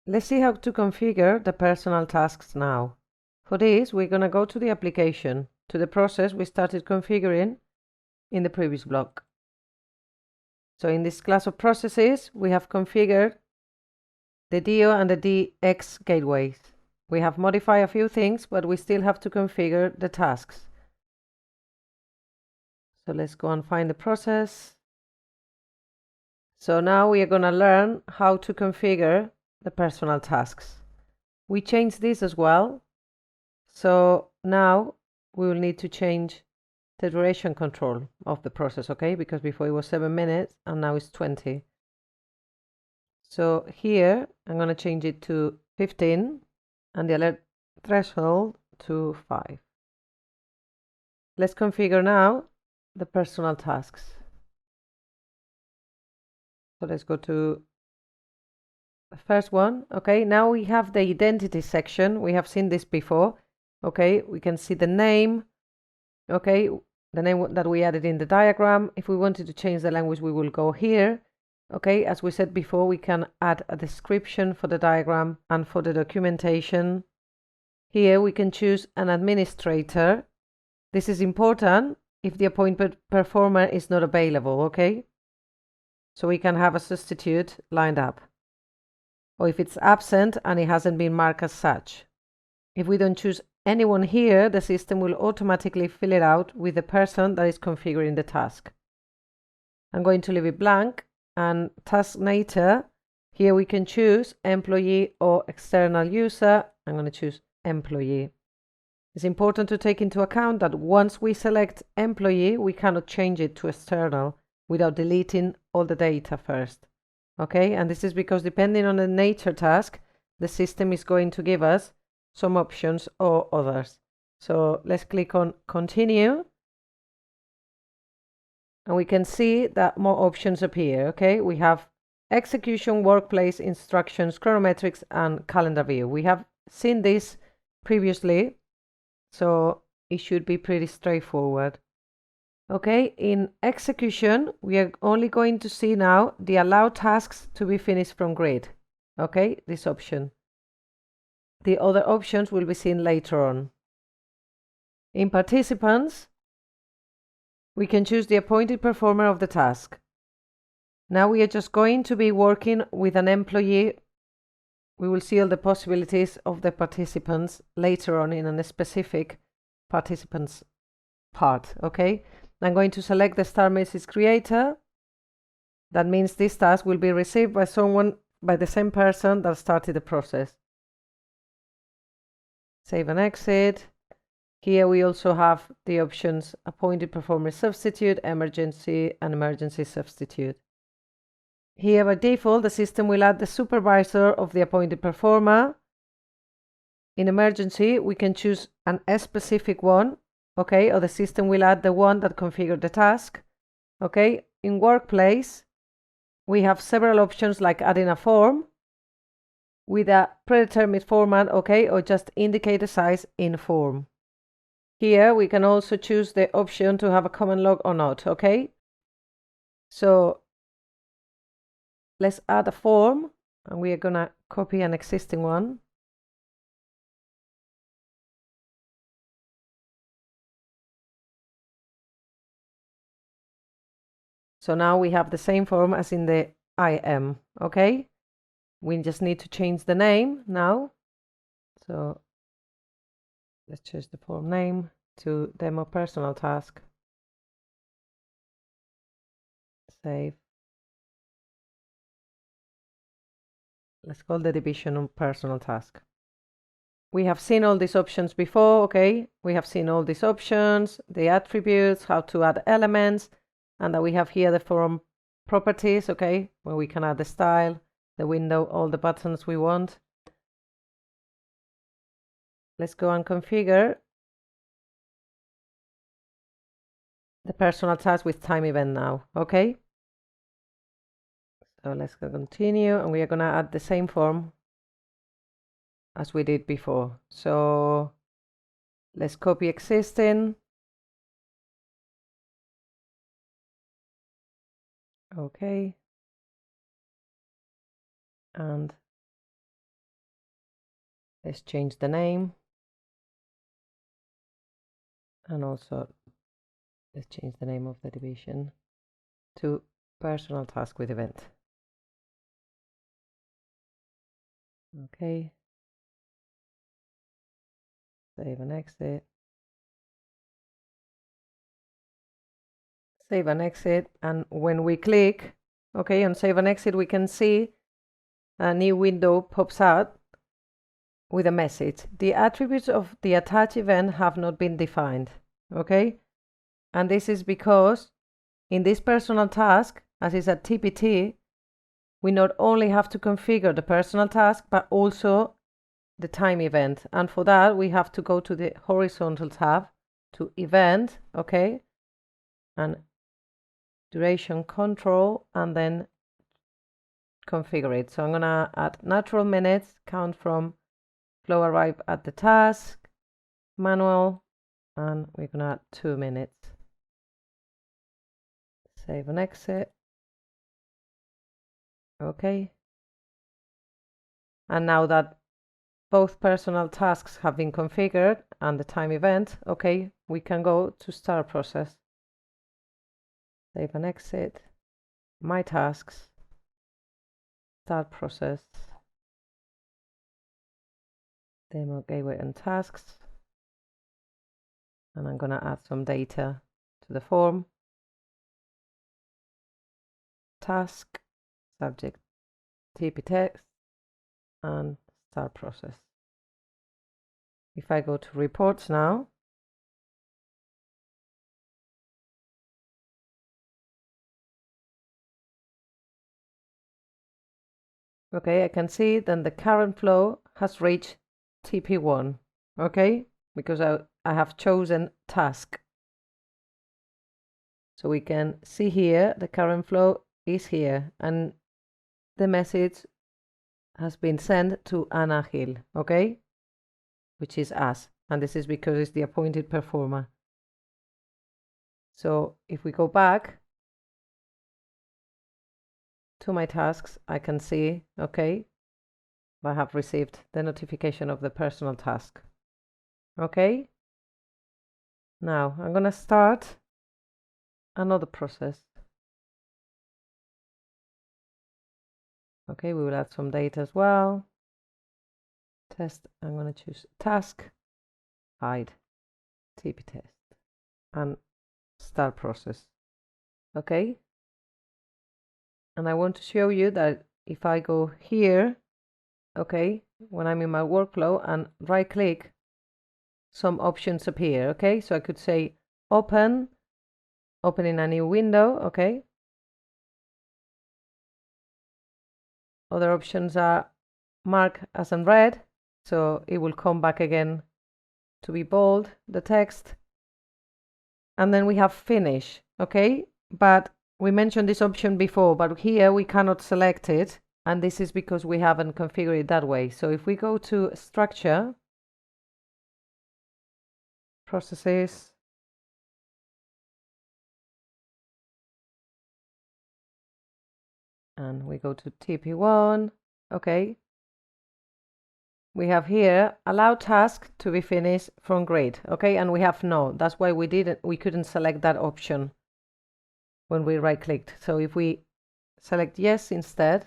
Let's see how to configure the personal tasks now. For this, we're going to go to the application, to the process we started configuring in the previous block. So in this class of processes, we have configured the DO and the DX gateways. We have modified a few things, but we still have to configure the tasks. So let's go and find the process. So now we are going to learn how to configure the personal tasks. We changed this as well. So now we will need to change the duration control of the process, okay? Because before it was 7 minutes and now it's 20. So here I'm going to change it to 15 and the alert threshold to 5. Let's configure now the personal tasks. So let's go to the first one. Okay, now we have the identity section. We have seen this before. Okay, we can see the name. Okay, the name that we added in the diagram. If we wanted to change the language, we will go here. Okay, as we said before, we can add a description for the diagram and for the documentation. Here we can choose an administrator. This is important if the appointed performer is not available, okay? So we can have a substitute lined up. Or if it's absent and it hasn't been marked as such. If we don't choose anyone here, the system will automatically fill it out with the person that is configuring the task. I'm going to leave it blank, and tasknator, here we can choose employee or external user. I'm going to choose employee. It's important to take into account that once we select employee, we cannot change it to external without deleting all the data first. Okay, and this is because depending on the nature task, the system is going to give us some options or others. So let's click on continue. And we can see that more options appear. Okay, we have execution, workplace, instructions, chronometrics, and calendar view. We have seen this previously, so it should be pretty straightforward. Okay, in execution, we are only going to see now the allow tasks to be finished from grid. Okay, this option. The other options will be seen later on. In participants, we can choose the appointed performer of the task. Now we are just going to be working with an employee. We will see all the possibilities of the participants later on in a specific participants part, okay? I'm going to select the star message creator. That means this task will be received by the same person that started the process. Save and exit. Here we also have the options appointed performer substitute, emergency, and emergency substitute. Here by default, the system will add the supervisor of the appointed performer. In emergency, we can choose a specific one, okay, or the system will add the one that configured the task, okay. In workplace, we have several options like adding a form with a predetermined format, okay, or just indicate the size in form. Here we can also choose the option to have a command log or not, okay. So let's add a form, and we are gonna copy an existing one. So now we have the same form as in the IM, okay? We just need to change the name now. So let's change the form name to demo personal task. Save. Let's call the division on personal task. We have seen all these options before, okay? We have seen all these options, the attributes, how to add elements, and that we have here the form properties, okay? Where we can add the style, the window, all the buttons we want. Let's go and configure the personal task with time event now, okay? So let's go continue, and we are going to add the same form as we did before. So let's copy existing. Okay. And Let's change the name. And also, let's change the name of the division to personal task with event. Okay. Save and exit. Save and exit. And when we click, okay, on save and exit, we can see a new window pops out with a message. The attributes of the attached event have not been defined. Okay. And this is because in this personal task, as is a TPT, we not only have to configure the personal task, but also the time event. And for that, we have to go to the horizontal tab to event, okay, and duration control, and then configure it. So I'm gonna add natural minutes, count from flow arrive at the task, manual, and we're gonna add 2 minutes. Save and exit. Okay. And now that both personal tasks have been configured and the time event, okay, we can go to start process. Save and exit. My tasks. Start process. Demo gateway and tasks. And I'm going to add some data to the form. Task, subject, TP text, and start process. If I go to reports now, okay, I can see then the current flow has reached TP1, okay, because I have chosen task. So we can see here the current flow is here, and the message has been sent to Anna Hill, okay, which is us, and this is because it's the appointed performer. So if we go back to my tasks, I can see, okay, I have received the notification of the personal task. Okay, now I'm gonna start another process. Okay, we will add some data as well. Test, I'm gonna choose task, hide, TP test, and start process. Okay, and I want to show you that if I go here, okay, when I'm in my workflow and right click, some options appear. Okay, so I could say open in a new window. Okay, other options are mark as in red, so it will come back again to be bold, the text. And then we have finish. Okay, but we mentioned this option before, but here we cannot select it, and this is because we haven't configured it that way. So if we go to structure, processes, and we go to TP1, okay, we have here allow task to be finished from grid, okay, and we have no. That's why we couldn't select that option when we right clicked. So if we select yes instead,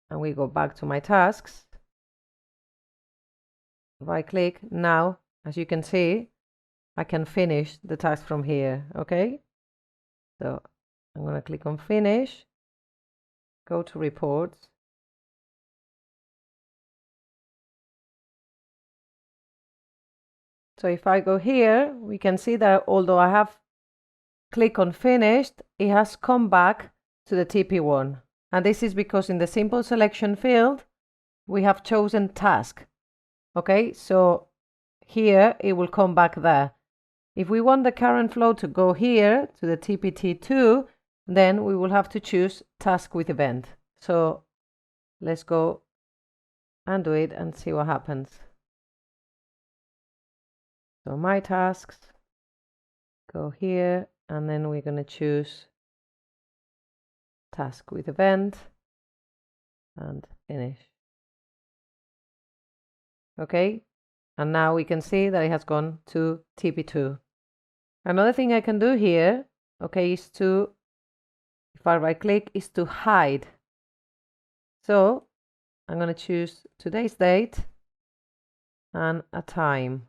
and we go back to my tasks, right click, now as you can see I can finish the task from here. Okay, so I'm going to click on finish, go to reports, so if I go here we can see that although I have clicked on finished, it has come back to the TP1, and this is because in the simple selection field we have chosen task. Okay, so here it will come back there. If we want the current flow to go here to the TPT2, then we will have to choose task with event. So let's go and do it and see what happens. So my tasks, go here, and then we're going to choose task with event. and finish. Okay, and now we can see that it has gone to TP2. Another thing I can do here, okay, is to, if I right click, is to hide. So I'm going to choose today's date and a time.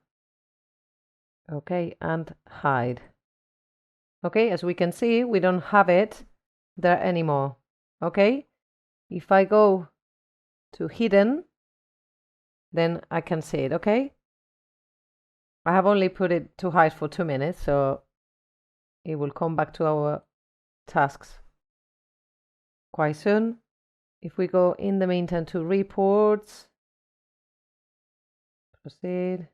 Okay, and hide. Okay, as we can see, we don't have it there anymore. Okay, if I go to hidden, then I can see it. Okay, I have only put it to hide for 2 minutes, so it will come back to our tasks quite soon. If we go in the meantime to reports, proceed.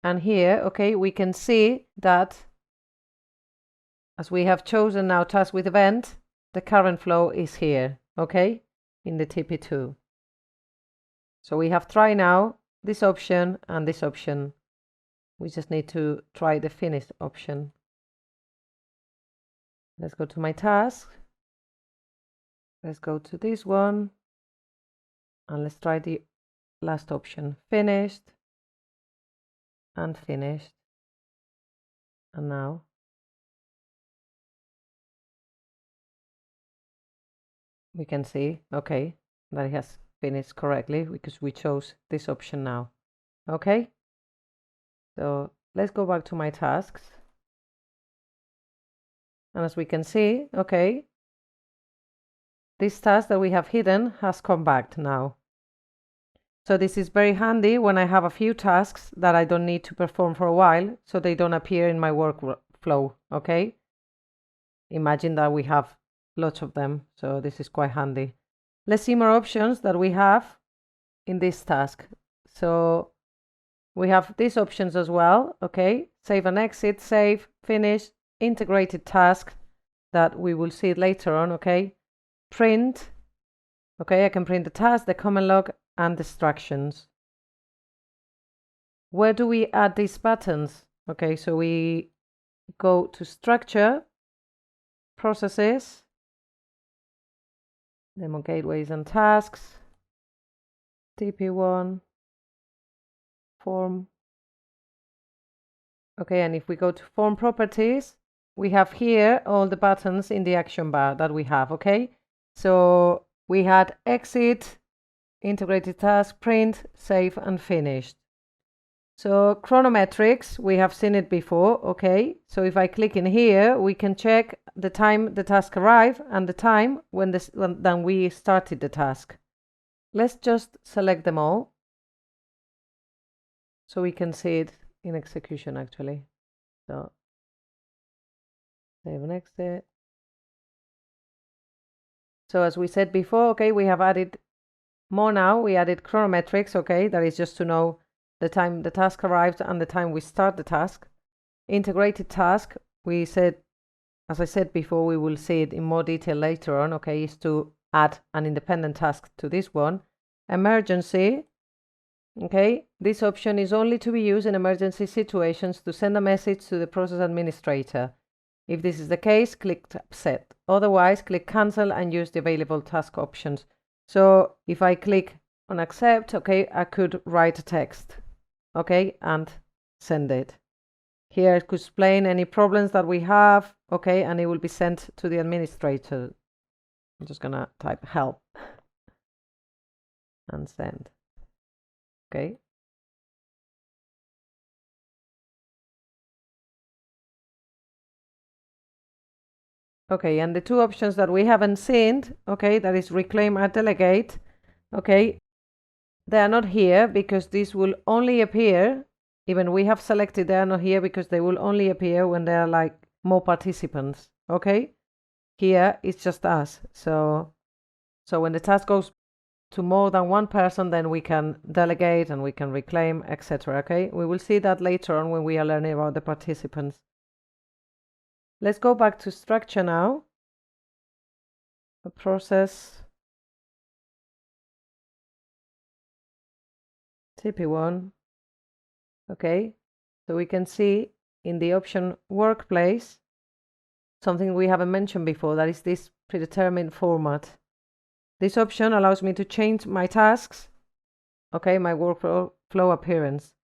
And here, okay, we can see that as we have chosen now task with event, the current flow is here, okay, in the TP2. So we have tried now this option and this option. We just need to try the finished option. Let's go to my task. Let's go to this one. And let's try the last option. Finished. And finished. And now we can see, okay, that it has finished correctly because we chose this option now. Okay. So let's go back to my tasks. And as we can see, okay, this task that we have hidden has come back now. So this is very handy when I have a few tasks that I don't need to perform for a while, so they don't appear in my workflow, okay? Imagine that we have lots of them, so this is quite handy. Let's see more options that we have in this task. So we have these options as well, okay? Save and exit, save, finish, integrated task that we will see later on, okay? Print, okay, I can print the task, the comment log, and distractions. Where do we add these buttons? Okay, so we go to structure, processes, demo gateways and tasks, TP1, form. Okay, and if we go to form properties, we have here all the buttons in the action bar that we have, okay? So we had exit, integrated task, print, save, and finished. So chronometrics, we have seen it before, okay? So if I click in here, we can check the time the task arrived and the time when we started the task. Let's just select them all so we can see it in execution actually. So save and exit. So as we said before, okay, we have added more now. We added chronometrics, okay? That is just to know the time the task arrived and the time we start the task. Integrated task, we said, as I said before, we will see it in more detail later on, okay, is to add an independent task to this one. Emergency, okay, this option is only to be used in emergency situations to send a message to the process administrator. If this is the case, click Accept. Otherwise, click Cancel and use the available task options. So if I click on Accept, okay, I could write a text, okay, and send it. Here I could explain any problems that we have, okay, and it will be sent to the administrator. I'm just gonna type help and send, okay. Okay, and the two options that we haven't seen, okay, that is reclaim or delegate, okay, they are not here because this will only appear, even we have selected they are not here because they will only appear when there are like more participants, okay. Here it's just us, so when the task goes to more than one person, then we can delegate and we can reclaim, etc. Okay, we will see that later on when we are learning about the participants. Let's go back to structure now. The process, TP1. Okay, so we can see in the option workplace, something we haven't mentioned before, that is this predetermined format. This option allows me to change my tasks, okay, my workflow appearance.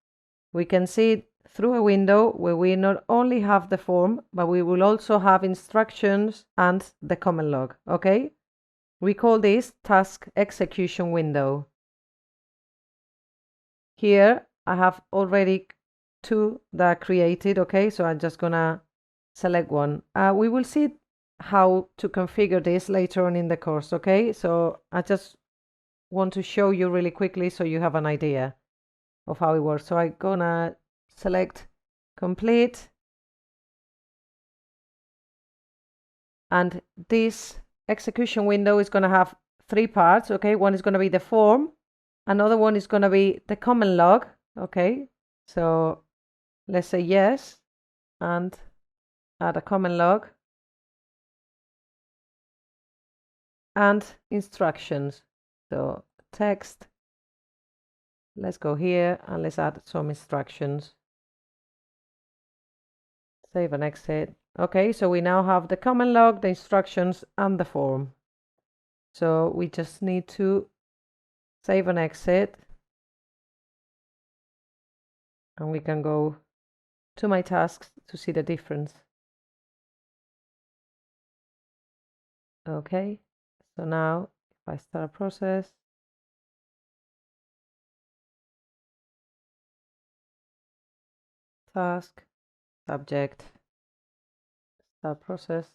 We can see it through a window where we not only have the form, but we will also have instructions and the command log, okay? We call this task execution window. Here I have already two that are created, okay? So I'm just gonna select one. We will see how to configure this later on in the course, okay? So I just want to show you really quickly so you have an idea of how it works. So I'm gonna select complete, and this execution window is gonna have three parts, okay? One is gonna be the form, another one is gonna be the command log, okay? So let's say yes and add a command log and instructions. So text, let's go here and let's add some instructions. Save and exit. Okay, so we now have the command log, the instructions, and the form. So we just need to save and exit, and we can go to my tasks to see the difference. Okay, so now if I start a process, task, subject, start process.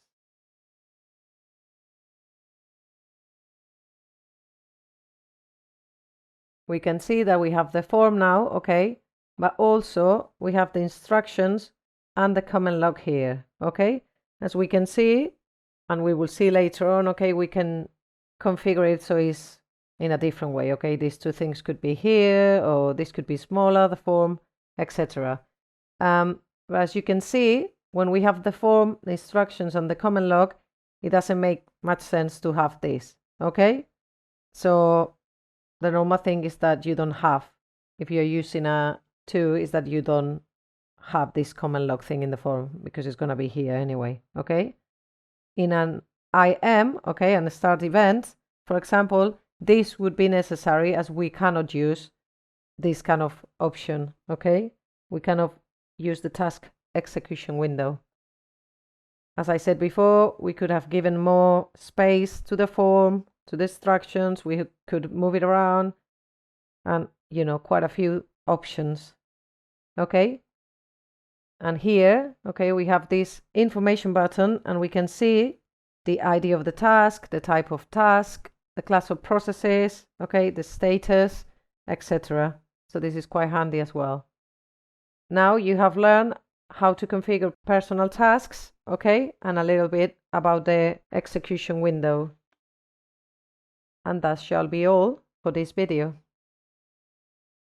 We can see that we have the form now, okay, but also we have the instructions and the command log here, okay? As we can see, and we will see later on, okay, we can configure it so it's in a different way, okay? These two things could be here, or this could be smaller, the form, etc. But as you can see, when we have the form, the instructions, and the command log, it doesn't make much sense to have this, okay? So the normal thing is that you don't have, if you're using a 2, is that you don't have this command log thing in the form because it's going to be here anyway, okay? In an IM, okay, and start event, for example, this would be necessary as we cannot use this kind of option, okay? We cannot use the task execution window. As I said before, we could have given more space to the form, to the instructions, we could move it around, and you know, quite a few options, okay? And here, okay, we have this information button, and we can see the ID of the task, the type of task, the class of processes, okay, the status, etc. So this is quite handy as well. Now you have learned how to configure personal tasks, okay, and a little bit about the execution window. And that shall be all for this video.